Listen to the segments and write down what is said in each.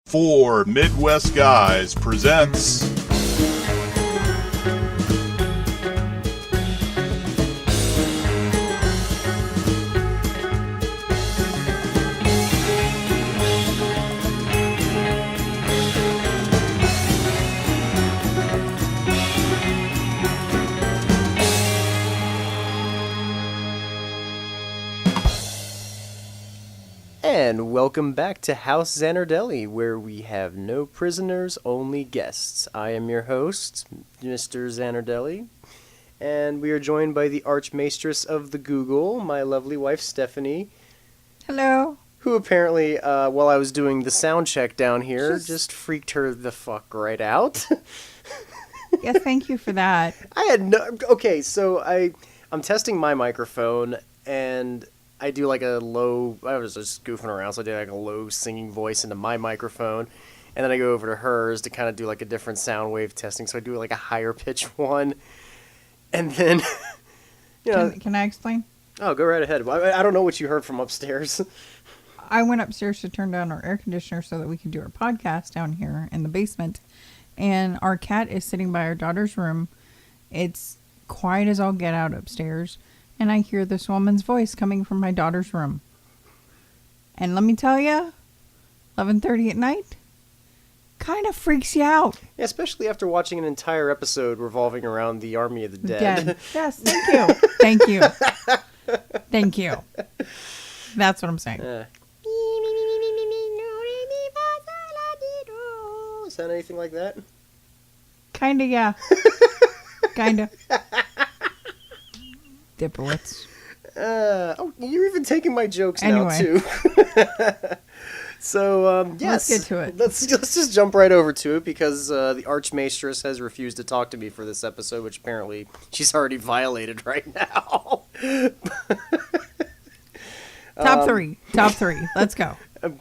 Four Midwest Guys presents And welcome back to House Zanardelli, where we have no prisoners, only guests. I am your host, Mr. Zanardelli, and we are joined by the Archmaestress of the Google, my lovely wife, Stephanie. Hello. Who apparently, while I was doing the sound check down here, just freaked her the fuck right out. Yes, thank you for that. Okay, so I'm testing my microphone, and I do like a low, I was just goofing around, so I did like a low singing voice into my microphone, and then I go over to hers to kind of do like a different sound wave testing, so I do like a higher pitch one, and then, Can I explain? Oh, go right ahead. I don't know what you heard from upstairs. I went upstairs to turn down our air conditioner so that we could do our podcast down here in the basement, and our cat is sitting by our daughter's room. It's quiet as all get out upstairs. And I hear this woman's voice coming from my daughter's room. And let me tell you, 11:30 at night, kind of freaks you out. Yeah, especially after watching an entire episode revolving around the Army of the Dead. Yes, thank you. Thank you. Thank you. That's what I'm saying. Sound anything like that? Kinda, yeah. Kinda. Dipperwits. You're even taking my jokes Anyway. now, too. So, yes. Let's get to it. Let's just jump right over to it, because the Archmaestress has refused to talk to me for this episode, which apparently she's already violated right now. Top three. Let's go.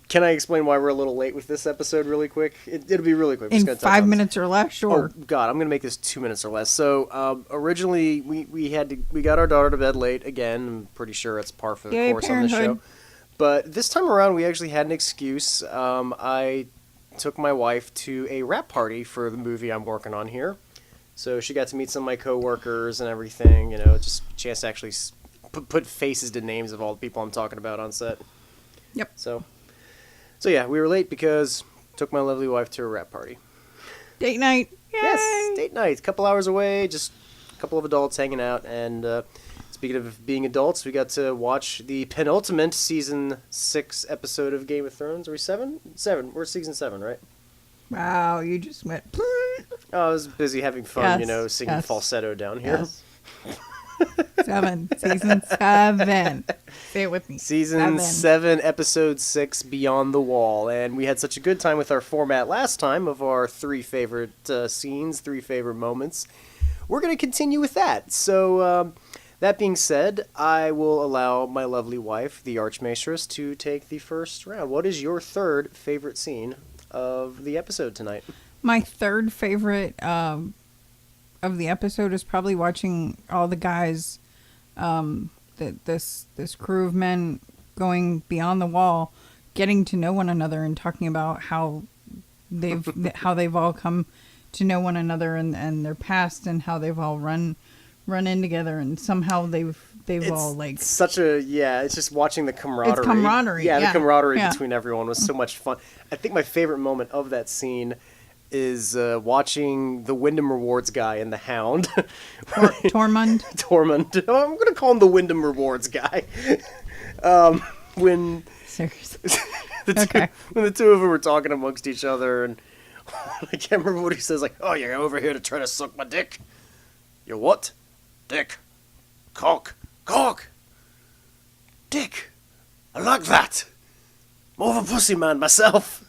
Can I explain why we're a little late with this episode really quick? It'll be really quick. In 5 minutes or less, sure. Oh, God, I'm going to make this 2 minutes or less. So, originally, we got our daughter to bed late again. I'm pretty sure it's par for the Yay, course on the show. parenthood. But this time around, we actually had an excuse. I took my wife to a wrap party for the movie I'm working on here. So she got to meet some of my coworkers and everything, just a chance to actually put faces to names of all the people I'm talking about on set. Yep. So yeah, we were late because took my lovely wife to a wrap party. Date night. Yay. Yes, date night. A couple hours away, just a couple of adults hanging out. And speaking of being adults, we got to watch the penultimate season 6 episode of Game of Thrones. Are we 7? 7. We're season 7, right? Wow, you just went. Oh, I was busy having fun, Yes, singing yes. falsetto down here. Yes. 7. Season 7. Say it with me. Season 7, episode 6, Beyond the Wall. And we had such a good time with our format last time of our 3 favorite scenes, 3 favorite moments. We're going to continue with that. So, that being said, I will allow my lovely wife, the Archmaestress, to take the first round. What is your third favorite scene of the episode tonight? My third favorite of the episode is probably watching all the guys, this crew of men going beyond the wall, getting to know one another and talking about how they've all come to know one another and their past and how they've all run in together and somehow they've all like such a it's just watching the camaraderie. It's camaraderie. The camaraderie Yeah. between everyone was so much fun. I think my favorite moment of that scene is watching the Wyndham Rewards guy and the Hound. Tormund. Tormund. Oh, I'm going to call him the Wyndham Rewards guy. When Seriously. when the two of them were talking amongst each other, and I can't remember what he says, like, "Oh, you're over here to try to suck my dick? Your what? Dick. Cock. Dick. I like that. More of a pussy man myself."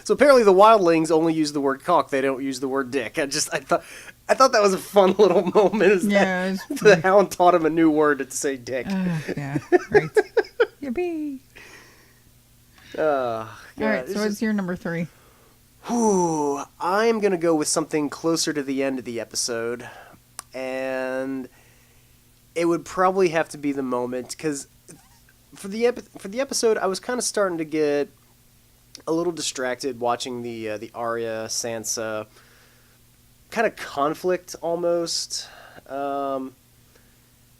So apparently the wildlings only use the word cock. They don't use the word dick. I thought that was a fun little moment. Yeah. The Hound taught him a new word to say dick. Yeah. Right. Yippee. God, All right. So what's your number 3? I'm going to go with something closer to the end of the episode. And it would probably have to be the moment, because for the episode, I was kind of starting to get a little distracted watching the Arya Sansa kind of conflict almost. I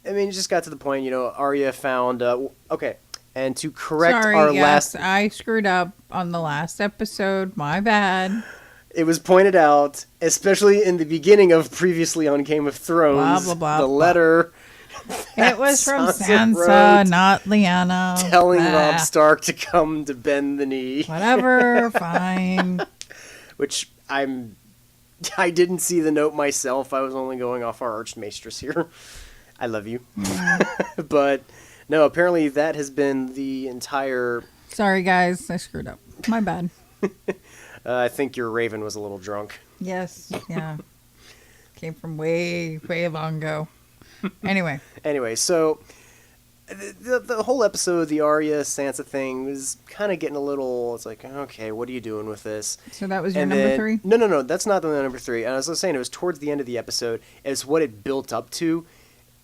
mean, it just got to the point, Arya found okay. And to correct Sorry, our yes, last, I screwed up on the last episode. My bad. it was pointed out, especially in the beginning of previously on Game of Thrones, Blah, blah, blah, the blah. letter. It was from Sansa Sansa, wrote, not Lyanna. telling Blah. Robb Stark to come to bend the knee. Whatever, fine. Which I didn't see the note myself. I was only going off our Archmaestress here. I love you. But no, apparently that has been the entire... Sorry, guys, I screwed up. My bad. I think your Raven was a little drunk. Yes, yeah. Came from way, way long ago. Anyway, so the whole episode, the Arya Sansa thing, was kind of getting a little... It's like, okay, what are you doing with this? so that was your And number then- 3? No, that's not the number 3. And as I was saying, it was towards the end of the episode. It's what it built up to.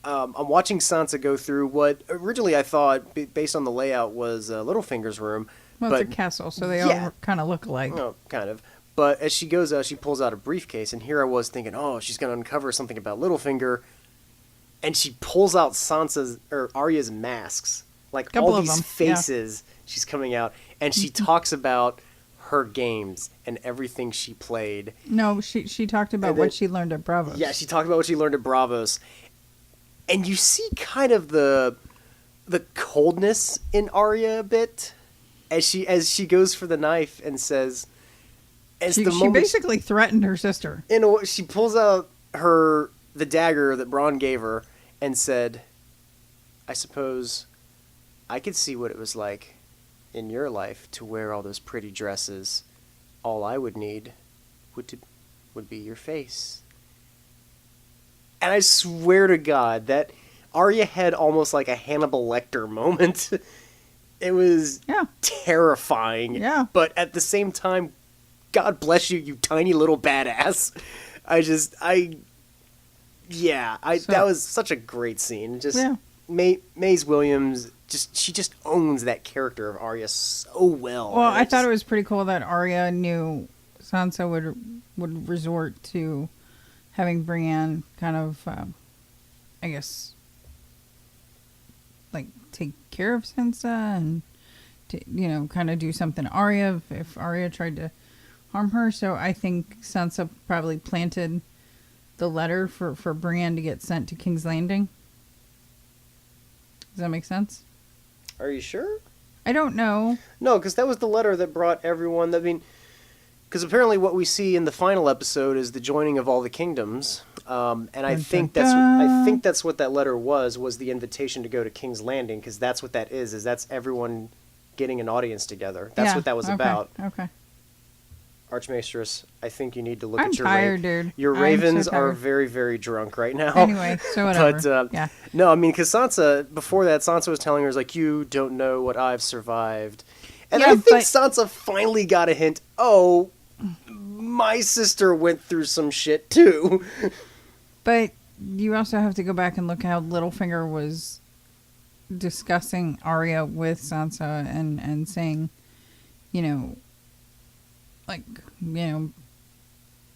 I'm watching Sansa go through what originally I thought, based on the layout, was Littlefinger's room. Well, but, it's a castle, so they yeah. all kind of look alike. Oh, kind of. But as she goes out, she pulls out a briefcase, and here I was thinking, oh, she's going to uncover something about Littlefinger. And she pulls out Arya's masks. Like, Couple all of these them, faces she's coming out. And she talks about her games and everything she played. No, she talked about And then- what she learned at Bravos. Yeah, she talked about what she learned at Bravos. And you see kind of the coldness in Arya a bit as she goes for the knife and says, She basically threatened her sister. she pulls out the dagger that Bronn gave her and said, I suppose I could see what it was like in your life to wear all those pretty dresses. All I would need would be your face. And I swear to God that Arya had almost like a Hannibal Lecter moment. It was terrifying. Yeah. But at the same time, God bless you, you tiny little badass. That was such a great scene. Maisie Williams, she just owns that character of Arya so well. Well, I thought it was pretty cool that Arya knew Sansa would resort to having Brienne kind of, I guess, like take care of Sansa and to, kind of do something to Arya if Arya tried to harm her. So I think Sansa probably planted the letter for Brienne to get sent to King's Landing. Does that make sense? Are you sure? I don't know. No, because that was the letter that brought everyone. Because apparently what we see in the final episode is the joining of all the kingdoms, and I think that's what that letter was the invitation to go to King's Landing, because that's what that is that's everyone getting an audience together. That's what that was about. Okay. Archmaestress, I think you need to look I'm at your tired, dude. Your I'm so ravens are tired. very, very drunk right now. Anyway, so whatever. But, yeah. No, I mean, because before that, Sansa was telling her, like, you don't know what I've survived. And Yeah, I think but- Sansa finally got a hint, my sister went through some shit, too. But you also have to go back and look how Littlefinger was discussing Arya with Sansa and saying,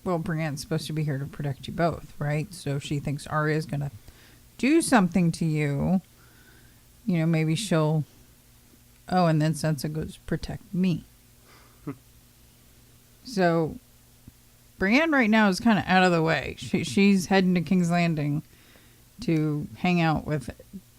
well, Brienne's supposed to be here to protect you both, right? So she thinks Arya's going to do something to you. Maybe she'll... Oh, and then Sansa goes, protect me. So Brienne right now is kind of out of the way. She's heading to King's Landing to hang out with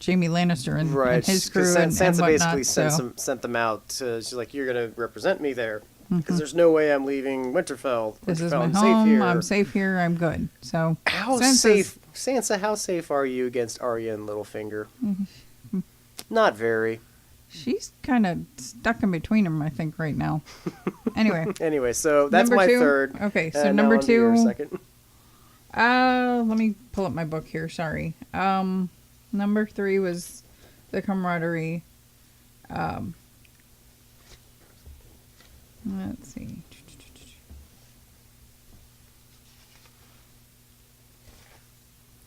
Jaime Lannister and his crew and Sansa whatnot. basically sent them out. She's like, you're going to represent me there. Because there's no way I'm leaving Winterfell. This is Winterfell, my I'm home. safe here. I'm safe here. I'm good. So Sansa, how safe are you against Arya and Littlefinger? Not very. She's kind of stuck in between them, I think, right now. Anyway, so that's number my 2? third. Okay, so now number on to your 2. second. Let me pull up my book here. Sorry. Number 3 was the camaraderie. Let's see.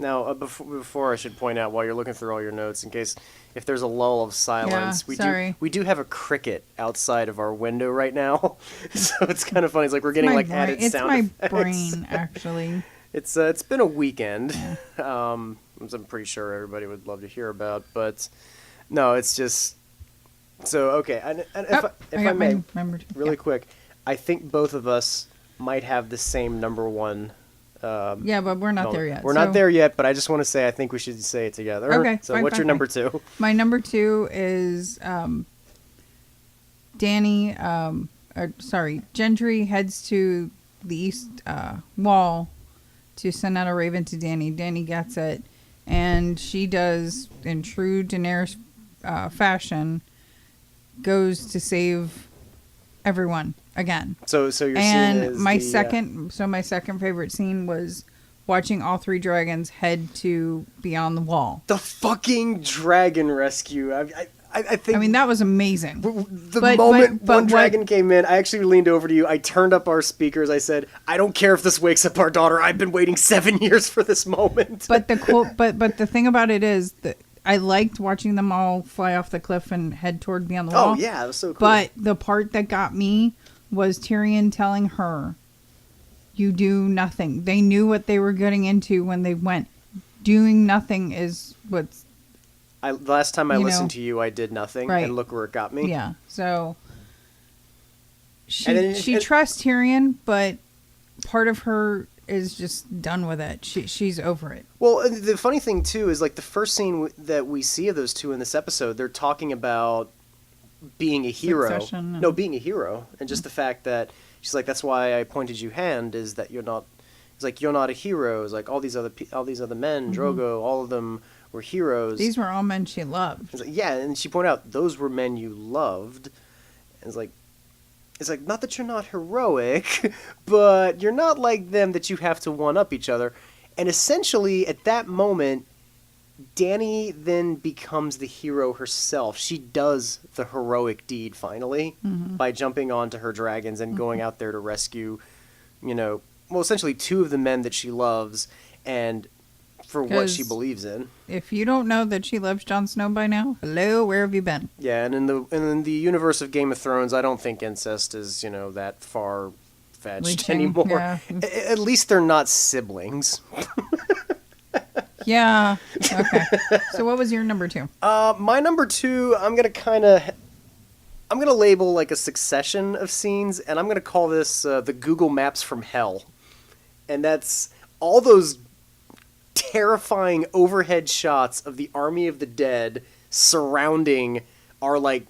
Now, before I should point out, while you're looking through all your notes, in case if there's a lull of silence, sorry. we do have a cricket outside of our window right now, so it's kind of funny. It's like we're getting added sound effects. It's my brain, actually. It's been a weekend, Yeah. which I'm pretty sure everybody would love to hear about, but no, it's just so okay. And if I may, really quick, I think both of us might have the same number one. Yeah, but we're not there yet. We're not there yet, but I just want to say I think we should say it together. Okay. So fine, what's your number two? My number two is Danny. Gendry heads to the east wall to send out a raven to Danny. Danny gets it, and she does, in true Daenerys fashion, goes to save everyone again. So your scene is my second favorite scene was watching all three dragons head to Beyond the Wall. The fucking dragon rescue. I think. I mean, that was amazing. The moment one dragon came in, I actually leaned over to you. I turned up our speakers. I said, "I don't care if this wakes up our daughter. I've been waiting 7 years for this moment." But the thing about it is that I liked watching them all fly off the cliff and head toward Beyond the Wall. Oh yeah, that was so cool. But the part that got me was Tyrion telling her, "You do nothing." They knew what they were getting into when they went. Doing nothing is what's. The last time I listened to you, I did nothing, right. And look where it got me. Yeah, so she trusts Tyrion, but part of her is just done with it. She's over it. Well, the funny thing too is like the first scene that we see of those two in this episode, they're talking about being a hero. No, being a hero, and just the fact that she's like, "That's why I pointed you hand, is that you're not." It's like you're not a hero. It's like all these other men, Drogo, all of them were heroes. These were all men she loved. It's like, yeah, and she pointed out those were men you loved. And it's like not that you're not heroic, but you're not like them that you have to one up each other. And essentially, at that moment, Dany then becomes the hero herself. She does the heroic deed finally by jumping onto her dragons and going out there to rescue, essentially two of the men that she loves and for what she believes in. If you don't know that she loves Jon Snow by now, hello, where have you been? Yeah, and in the universe of Game of Thrones, I don't think incest is, that far-fetched anymore. Yeah. At least they're not siblings. Yeah. Okay. So what was your number two? My number two, I'm gonna label like a succession of scenes, and I'm gonna call this the Google Maps from Hell, and that's all those terrifying overhead shots of the army of the dead surrounding our like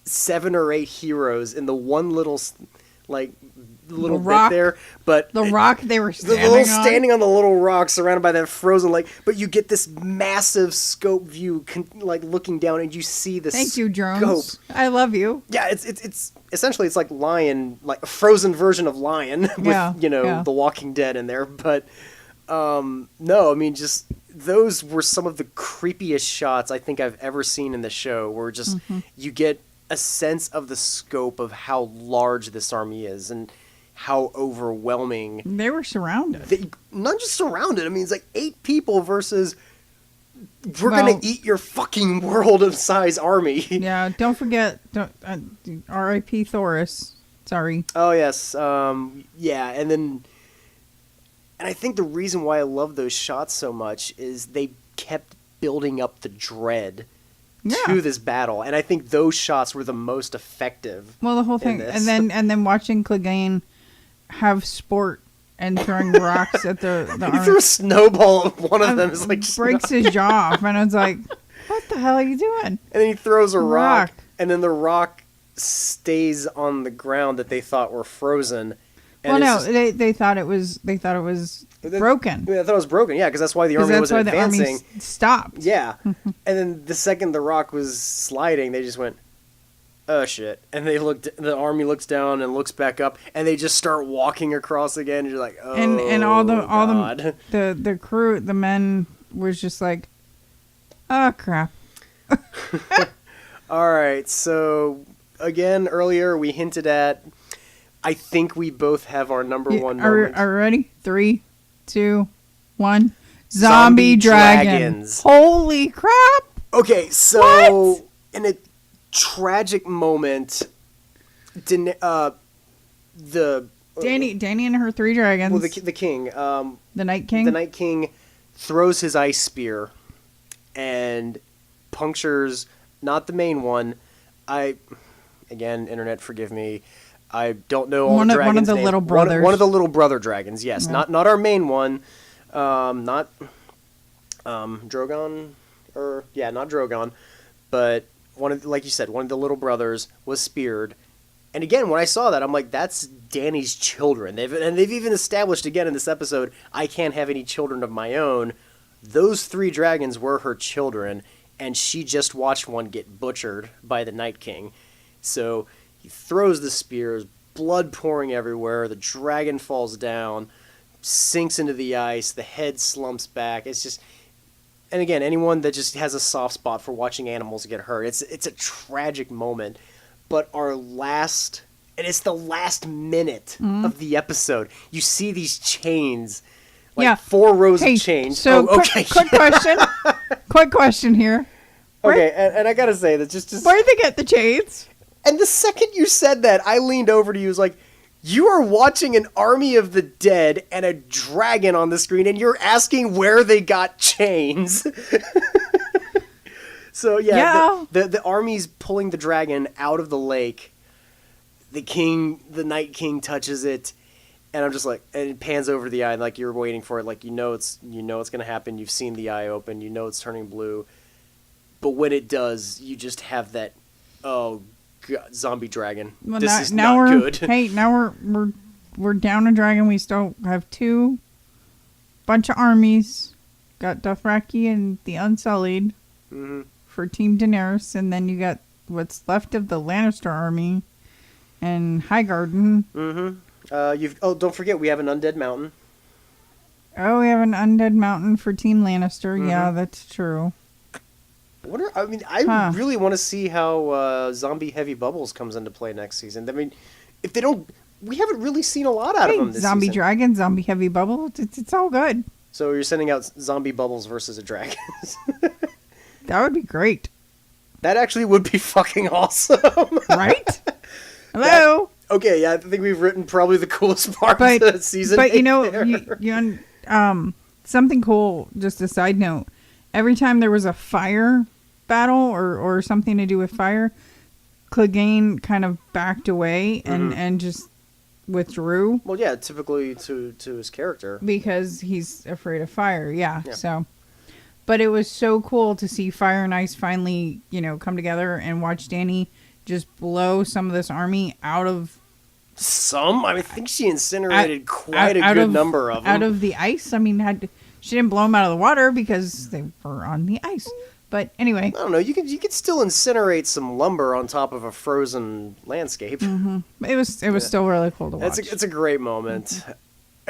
7 or 8 heroes in the one little bit there, but the rock they were standing on the little rock surrounded by that frozen lake. But you get this massive scope view, looking down, and you see the Thank you, drones. I love you. Yeah, it's essentially it's like Lion, like a frozen version of Lion with The Walking Dead in there. But no, I mean just those were some of the creepiest shots I think I've ever seen in the show. Where just you get a sense of the scope of how large this army is and how overwhelming. They were surrounded. Not just surrounded. I mean, it's like 8 people versus we're going to eat your fucking world of size army. Yeah, don't forget, R.I.P. Thoris. Sorry. Oh, yes. Yeah, and I think the reason why I love those shots so much is they kept building up the dread to this battle, and I think those shots were the most effective. Well, the whole thing, and then watching Clegane have sport and throwing rocks at the he threw a snowball at one of them. It's like breaks his jaw off, and I was like, "What the hell are you doing?" And then he throws a rock, and then the rock stays on the ground that they thought were frozen. And they thought it was broken. I thought it was broken. Yeah, because that's why the army wasn't advancing. The army stopped. Yeah, and then the second the rock was sliding, they just went, "Oh shit!" And the army looks down and looks back up, and they just start walking across again. And you're like, "Oh." And all the crew, the men was just like, "Oh crap." All right, so again, earlier we hinted at. I think we both have our number one moment. Are we ready? 3, 2, 1. zombie dragons. Holy crap! Okay, so in a tragic moment, Danny and her 3 dragons. Well, the king, the Night King. The Night King throws his ice spear and punctures not the main one. Again, internet, forgive me. I don't know all the dragons' one of the names. little brothers. One of the little brother dragons. Yes, Yeah. not our main one. Not Drogon, not Drogon, but like you said, one of the little brothers was speared. And again, when I saw that, I'm like, that's Dany's children. They've even established again in this episode, I can't have any children of my own. Those 3 dragons were her children, and she just watched one get butchered by the Night King. So he throws the spears, blood pouring everywhere. The dragon falls down, sinks into the ice. The head slumps back. It's just, and again, anyone that just has a soft spot for watching animals get hurt, it's a tragic moment. But it's the last minute of the episode. You see these chains, 4 rows of chains. So quick question. Quick question here. Okay, and I gotta say that just where did they get the chains? And the second you said that, I leaned over to you, was like, you are watching an army of the dead and a dragon on the screen, and you're asking where they got chains. So the army's pulling the dragon out of the lake. The Night King touches it, and I'm just like, and it pans over the eye, like you're waiting for it, like it's gonna happen. You've seen the eye open, it's turning blue, but when it does, you just have that, oh god, zombie dragon. Well, this is not good. Hey, now we're down a dragon. We still have 2 bunch of armies. Got Dothraki and the Unsullied. Mm-hmm. For Team Daenerys, and then you got what's left of the Lannister army and Highgarden. Mm-hmm. Don't forget we have an undead mountain. Oh, we have an undead mountain for Team Lannister. Mm-hmm. Yeah, that's true. I really want to see how zombie heavy bubbles comes into play next season. I mean, if they don't, we haven't really seen a lot out of them this zombie season. dragon, zombie heavy bubble. It's all good. So you're sending out zombie bubbles versus a dragon. That would be great. That actually would be fucking awesome. Right? Hello? Okay, yeah, I think we've written probably the coolest part of the season. But something cool, just a side note. Every time there was a fire battle or something to do with fire, Clegane kind of backed away and just withdrew. Well, yeah, typically to his character. Because he's afraid of fire, yeah. So... But it was so cool to see Fire and Ice finally, come together and watch Dany just blow some of this army out of... I think she incinerated quite a good number of them. Out of the ice. I mean, she didn't blow them out of the water because they were on the ice. But anyway. I don't know. You could still incinerate some lumber on top of a frozen landscape. Mm-hmm. It was still really cool to watch. It's a great moment. Mm-hmm.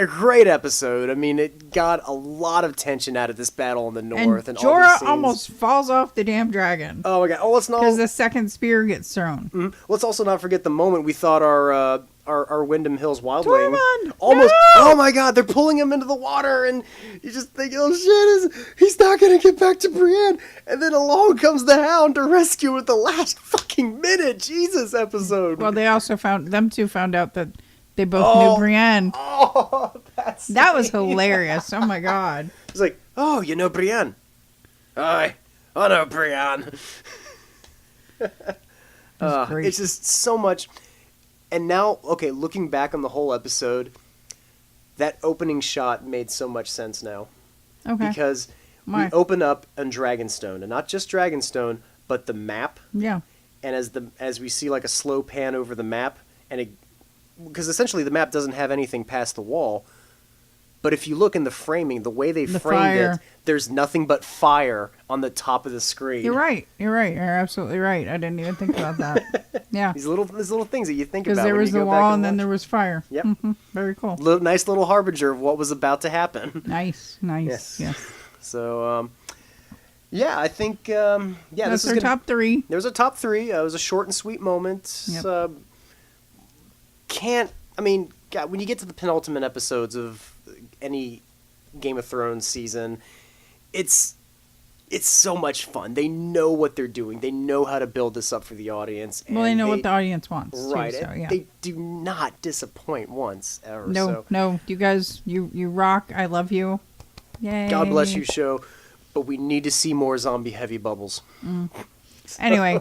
A great episode. I mean, it got a lot of tension out of this battle in the north. And Jorah all these scenes. almost falls off the damn dragon. Oh my god! Oh, let's not, because the second spear gets thrown. Mm-hmm. Let's also not forget the moment we thought our Wyndham Hills wildling almost. No! Oh my god! They're pulling him into the water, and you just think, oh shit! He's not gonna get back to Brienne. And then along comes the Hound to rescue him at the last fucking minute. Jesus, episode. Well, they also found out that. They both knew Brienne. Oh, that was hilarious. Oh my god. He's like, oh, you know Brienne. I know Brienne. It's just so much. And now, okay, looking back on the whole episode, that opening shot made so much sense now. Okay. Because we open up on Dragonstone, and not just Dragonstone, but the map. Yeah. And as we see like a slow pan over the map, and because essentially the map doesn't have anything past the wall, but if you look in the framing, the way they framed it, there's nothing but fire on the top of the screen. You're right. You're absolutely right. I didn't even think about that. Yeah. These little things that you think about. Because there was the wall and then there was fire. Yep. Mm-hmm. Very cool. Nice little harbinger of what was about to happen. Nice. Yes. So, I think, that's our top 3. There was a top 3. It was a short and sweet moment. Yep. God, when you get to the penultimate episodes of any Game of Thrones season. It's so much fun. They know what they're doing. They know how to build this up for the audience. Well, they know what the audience wants. Right. Too, so, yeah. They do not disappoint once ever. No. You guys, you rock. I love you. Yay. God bless you, show. But we need to see more zombie heavy bubbles. Anyway.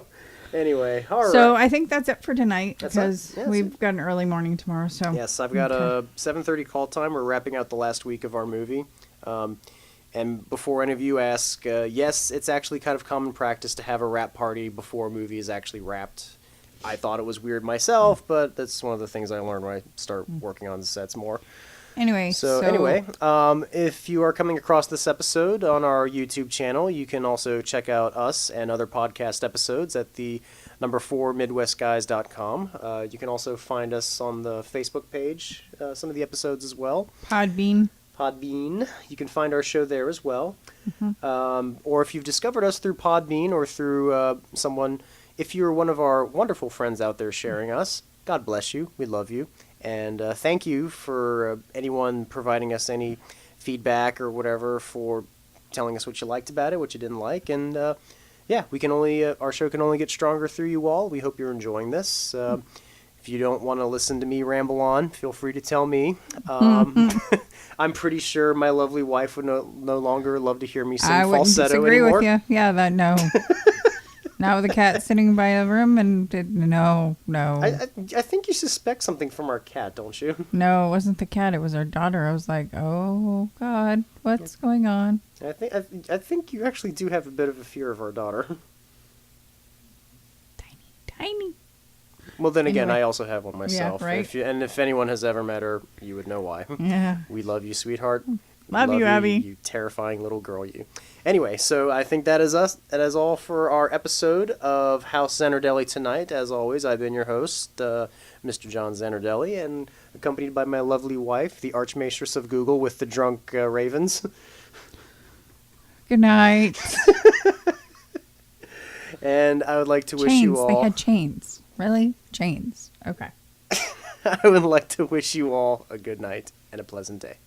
Anyway, all right. So I think that's it for tonight That's because it. Yeah, we've got an early morning tomorrow. So yes, I've got a 7:30 call time. We're wrapping out the last week of our movie. And before any of you ask, yes, it's actually kind of common practice to have a wrap party before a movie is actually wrapped. I thought it was weird myself, but that's one of the things I learned when I start working on the sets more. Anyway, if you are coming across this episode on our YouTube channel, you can also check out us and other podcast episodes at the number 4midwestguys.com. You can also find us on the Facebook page, some of the episodes as well. Podbean. You can find our show there as well. Or if you've discovered us through Podbean or through someone, if you're one of our wonderful friends out there sharing us, God bless you. We love you. And thank you for anyone providing us any feedback or whatever, for telling us what you liked about it, what you didn't like. And we can only our show can only get stronger through you all. We hope you're enjoying this. If you don't want to listen to me ramble on, feel free to tell me. I'm pretty sure my lovely wife would no longer love to hear me sing falsetto anymore. I wouldn't disagree with you. Yeah, no. Not with a cat sitting by a room and no. I think you suspect something from our cat, don't you? No, it wasn't the cat. It was our daughter. I was like, oh God, what's going on? I think you actually do have a bit of a fear of our daughter. Tiny. Well, then again, I also have one myself. Yeah, right. If anyone has ever met her, you would know why. Yeah. We love you, sweetheart. Love you, Abby. You terrifying little girl, you. Anyway, so I think that is us. That is all for our episode of House Zanardelli tonight. As always, I've been your host, Mr. John Zanardelli, and accompanied by my lovely wife, the Archmistress of Google with the drunk ravens. Good night. And I would like to wish you all... They had chains. Really? Chains. Okay. I would like to wish you all a good night and a pleasant day.